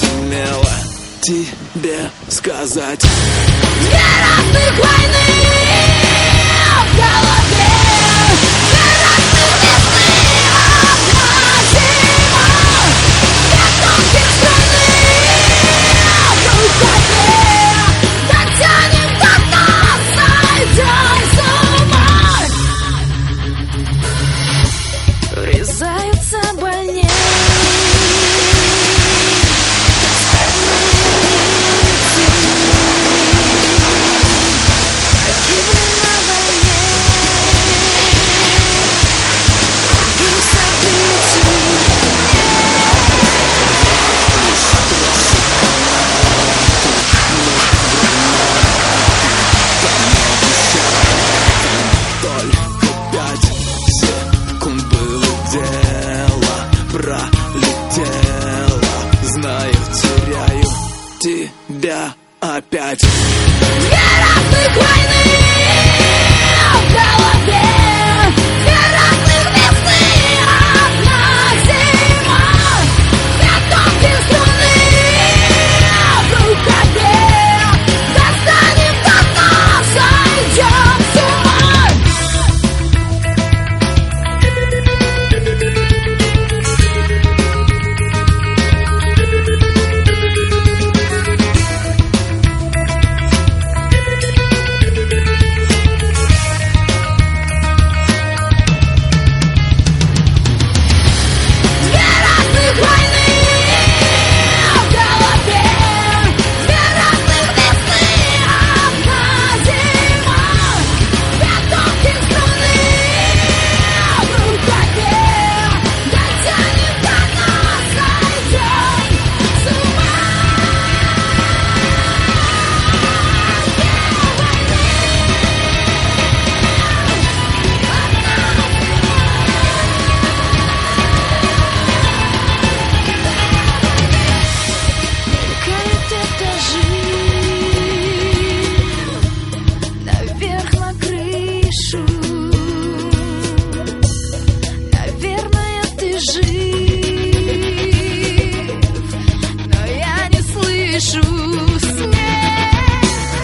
сумела тебе сказать. Две разных войны в голове, две разных весны, одна зима, две тонких струны в рукаве. Дотянем до нас, сойдем с ума. Врезаются больнее. Пролетела, знаю, теряю тебя опять. Две разных войны в голове, две разных весны, одна зима, две тонких струны в рукаве. Достанем до нас, сойдем с ума.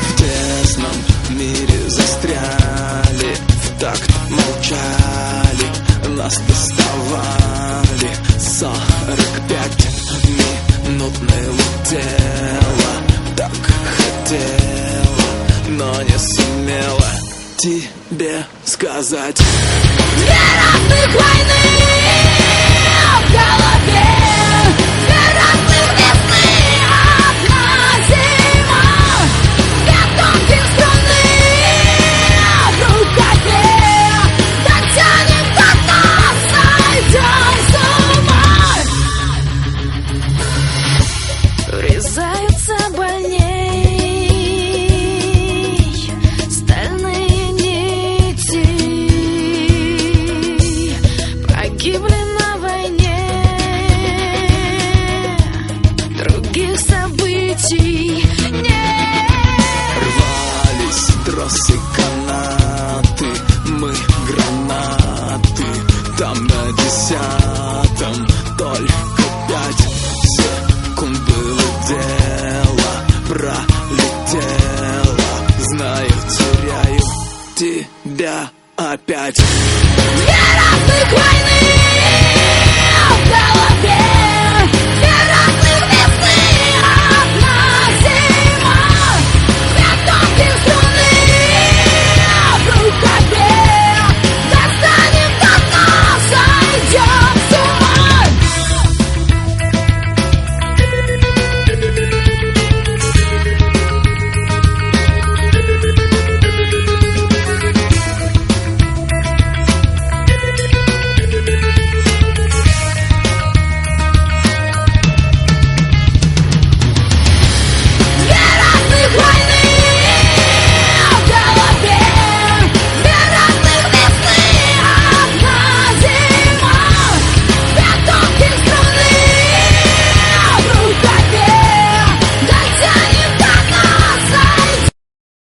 В тесном мире застряли, в такт молчали, нас доставали. 45 минут летела, так хотела, но не сумела тебе сказать. Две разных войны в голове, две разных весны, одна зима, две тонких струны в рукаве. Дотянем до нас, сойдем с ума. Врезаются больней стальные нити. Погибли на войне, других событий нет. Рвались тросы, канаты, мы гранаты. Там на 10-м только 5 секунд было дело. Пролетела, знаю, теряю тебя опять.